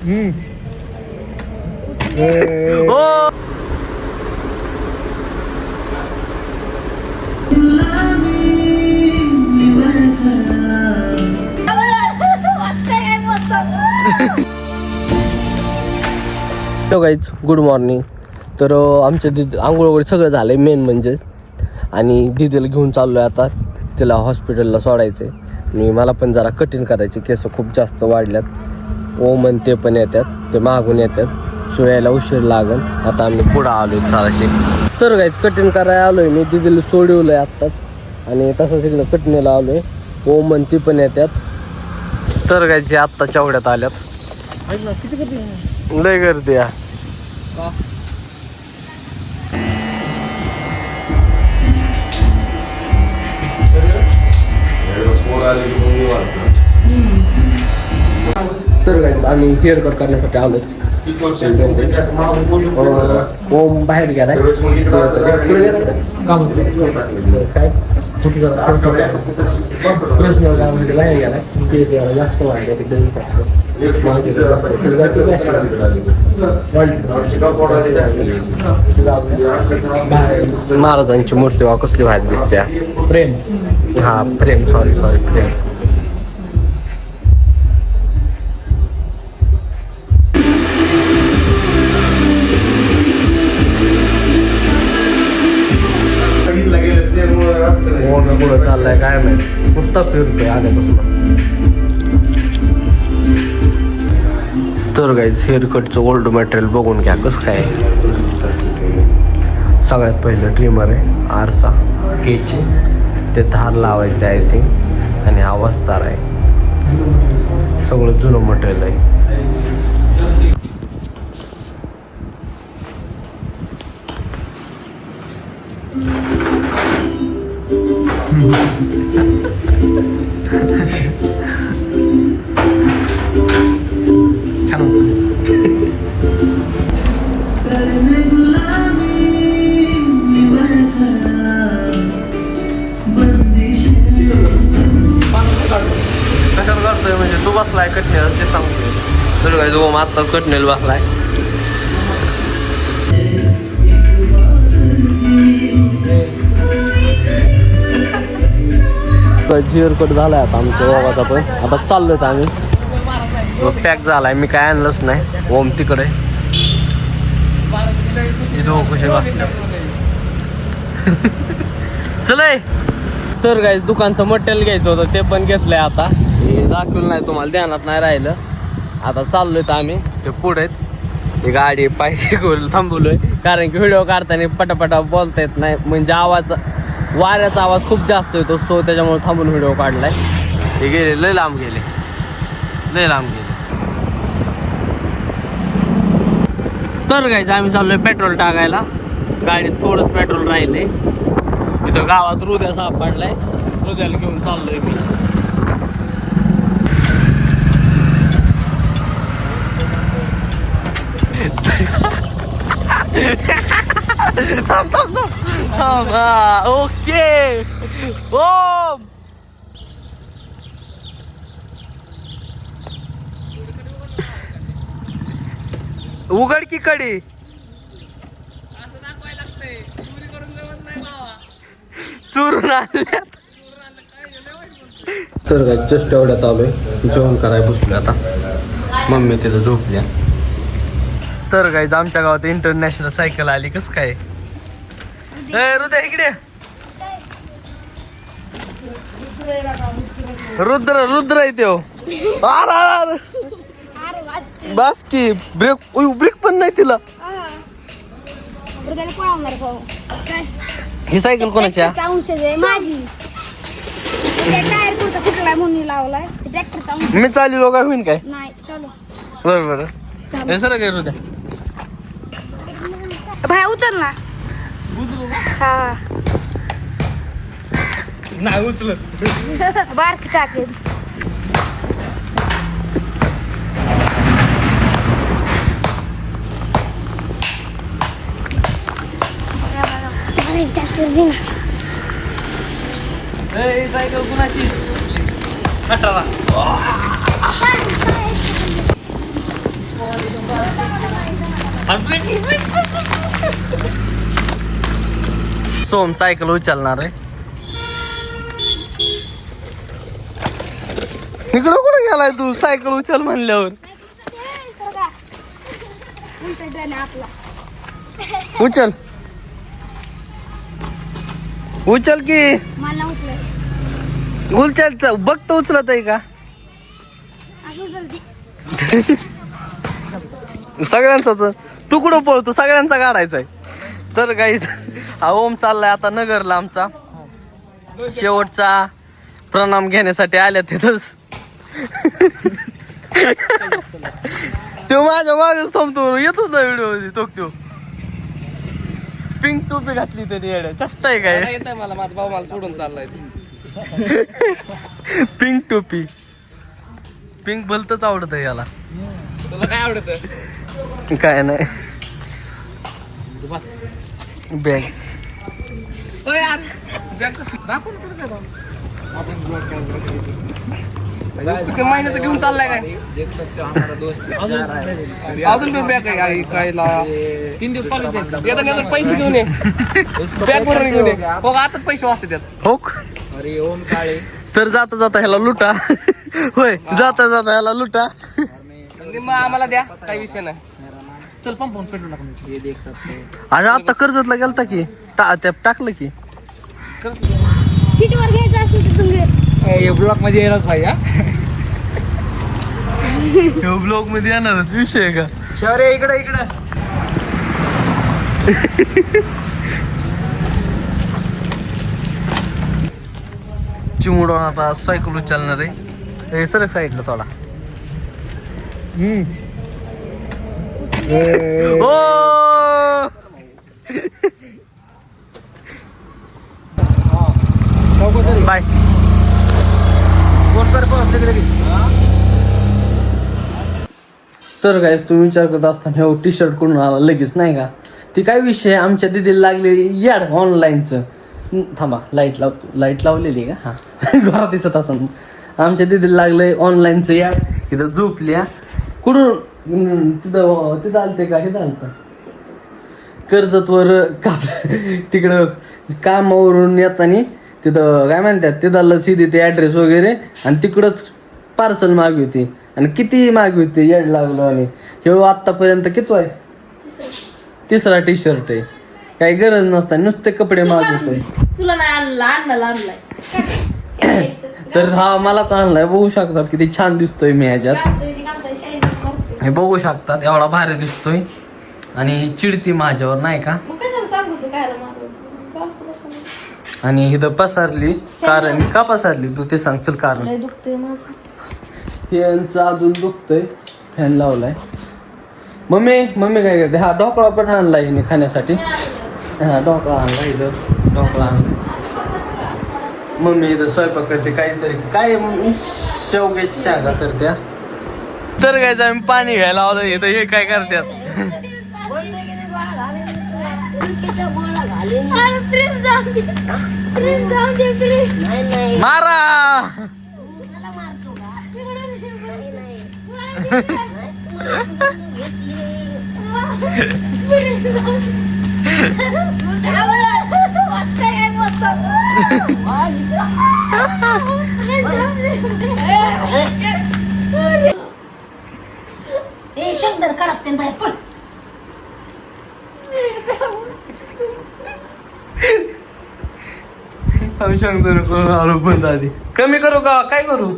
Hello guys, good morning. तर आमच्या दीदी आंघोळ वगैरे सगळं झालं आहे मेन म्हणजे. आणि दीदीला घेऊन चाललो आहे आता, तिला हॉस्पिटलला सोडायचं आहे. आणि मला पण जरा कटिंग करायचे, केस खूप जास्त वाढल्यात. ओमन ते पण येतात, ते मागून येतात, सो यायला उशीर लागेल. आता आम्ही पुढं आलो आहे चाराशे. तर गाईज कटिंग करायला आलो आहे मी, दीदीला सोडवलं आहे आत्ताच. आणि तसंच इकडं कटणीला आलो आहे, ओमन ती पण येतात. तर गाईज आत्ता चवड्यात आल्यात. किती गर्दी लय गर्दी आहे. तर आम्ही हेअर कट करण्यासाठी आलो. ओम बाहेर गेलाय काय प्रश्न गावामध्ये बाहेर गेलाय, ते जास्त वाढले तिकडे. महाराजांची मूर्ती वा कसली बाहेर दिसते. प्रेम, हा प्रेम, सॉरी प्रेम. पुढं चाललाय काय माहिती, नुसता फिरतोय आल्यापासून. तर गाईज हेअरकटचं ओल्ड मटेरियल बघून घ्या कसं काय. सगळ्यात पहिलं ट्रिमर आहे, आरसा केची, ते धार लावायचे आहे ते, आणि हा वस्तार आहे. सगळं जुनं मटेरियल आहे. कशाला करतोय म्हणजे तू बसलाय कटणीला ते सांगतोय. तर काय तू आत्ताच कटणीला बसलाय. हेअर कट झालाय आता आमच्या दोघाचा पण. आता चाललोय आम्ही, पॅक झालाय. मी काय आणलंच नाही. ओम तिकडे कसे बसले. चलय. तर काय दुकानचं मटेरियल घ्यायचं होतं, ते पण घेतलंय. आता हे दाखवलं नाही तुम्हाला, ध्यानात नाही राहिलं. आता चाललोय तर आम्ही, ते पुढे ही गाडी पाहिजे करून थांबवलोय, कारण की व्हिडिओ काढताना पटापटा बोलता येत नाही. म्हणजे वाऱ्याचा आवाज खूप जास्त येतो, सो त्याच्यामुळे थांबून व्हिडिओ काढलाय. हे गेले लय लांब गेले. तर गाईज आम्ही चाललोय पेट्रोल टाकायला. गाडीत थोडंच पेट्रोल राहिलंय. इथं गावात हृदय सापडलाय, हृदयाला घेऊन चाललोय मी. ओके. ओम उघड की कडी. चुरून आणल्यात. तर काय जस्ट एवढ्यात आलोय, जेवण करायला बसलोय आता. मम्मी तिथं झोपल्या. तर काय आमच्या गावात इंटरनॅशनल सायकल आली. कसं काय हृदय इकडे. रुद्र आहे त्यो. बस की ब्रेक पण नाही तिला. ही सायकल कोणाची माझी. मी चाललो काय होईन काय. नाही चालू. बरं हे सर काय हृदय भाई उचल ना. हा नाही उचलत. बारकी चाकी. सायकल कुणाची. 18. सोम सायकल उचलणार आहे. इकडं कुठे गेलाय तू सायकल उचल म्हणल्यावर? उचल उचल की मला उचल उचलच बघतो उचलत आहे का? सगळ्यांचाच तू कुठं पळतो? सगळ्यांचा काढायचा आहे. तर गाईज हा ओम चाललाय आता नगरला आमचा. शेवटचा प्रणाम घेण्यासाठी आल्या तिथंच. तो माझ्या मागच थांबतो, येतच ना व्हिडिओ मध्ये. तो पिंक टोपी घातली तरी येड्या चष्टा आहे काय? येत मला माझा भाऊ मला सोडून चाललाय. पिंक टोपी पिंक भलतच आवडत आहे याला. तुला काय आवडत? काय नाही बॅग किती महिन्याचं घेऊन चाललाय काय? अजून बॅग आहे कायला 3 दिवस कॉलेज जायचं. येताना पैसे घेऊन ये. बॅग भरून घेऊन ये. हो आता पैसे वाचते त्यात. हो अरे ओम काळे. तर जाता जाता ह्याला लुटा. होय जाता जाता ह्याला लुटा. मग आम्हाला द्या, काही विषय नाही. चल पंप पेट्रोल टाकून. अरे आता कर्जतला गेलता की टाकलं की सीटवर घ्यायचं असेल तर तुम्ही ब्लॉक मध्ये यायलाच पाहिजे. ब्लॉग मध्ये येणारच विषय आहे का? शहरे इकडे इकडे. चिमुडून आता सायकल चालणार आहे. सरक साईडला थोडा. बाय. तर काय तुम्ही विचार करत असताना हो टी शर्ट करून आला लगेच नाही का? ती काय विषय आमच्या दिदीला लागलेली याड ऑनलाईनचं. थांबा लाईट लावलेली का? हा घरात दिसत असं. आमच्या दिदीला लागलंय ऑनलाईनचं याड. इथं झोपल्या कुठून तिथं आलते का? हे आलतं कर्जतवर तिकडं कामावरून येताना तिथं काय म्हणतात तिथं सीधी ते ॲड्रेस वगैरे आणि तिकडंच पार्सल मागवी होती. आणि किती मागवी होती येड लागलो. आणि हे आत्तापर्यंत किती आहे? 3रा टी शर्ट आहे. काही गरज नसताना नुसते कपडे मागवतोय. तुला नाही आणलाय. तर हा मलाच आणलाय. बघू शकतात किती छान दिसतोय मी ह्याच्यात. हे बघू शकतात एवढा भारी दिसतोय. आणि चिडती माझ्यावर नाही का? आणि इथं पसरली कारण का पसरली तू ते सांग. चल कारण यांचं अजून दुखतंय. फॅन लावलाय. मम्मी काय करते? हा ढोकळा पण आणलाय हिने खाण्यासाठी. हा ढोकळा आणला. इथं ढोकळा आणला. मम्मी इथं स्वयंपाक करते काहीतरी. काय शेवग्याची शाखा करत्या. तर काय आम्ही पाणी घ्यायला आलो. इथं हे काय करतात? मारा. शब्द कडकते बाहेर पण करून आलो पण आधी. कमी करू का? काय करू?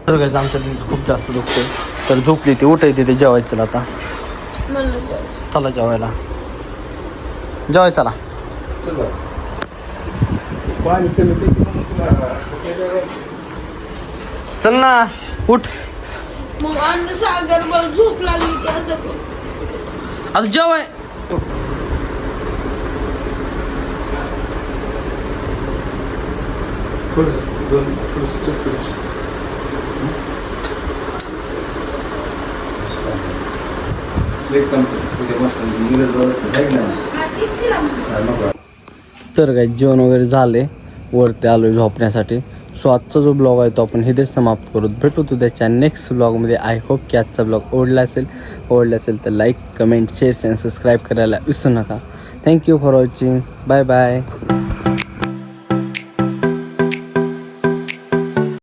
तर काय आमच्या दिवशी खूप जास्त दुखतोय. तर झोपली ती उठायची ते जेवायचं. आता चला जेवायला. चला चल ना उठ. मग अन्न सागर मला झोप लागली की असं करू. आता जेवाय. तर काय जेवण वगैरे झाले. वरती आलोय झोपण्यासाठी. सो आजचा जो ब्लॉग आहे तो आपण इथेच समाप्त करू. भेटू त्याच्या नेक्स्ट ब्लॉगमध्ये. आय होप की आजचा ब्लॉग आवडला असेल तर लाईक, कमेंट, शेअर आणि सबस्क्राईब करायला विसरू नका. Thank you for watching. Bye bye.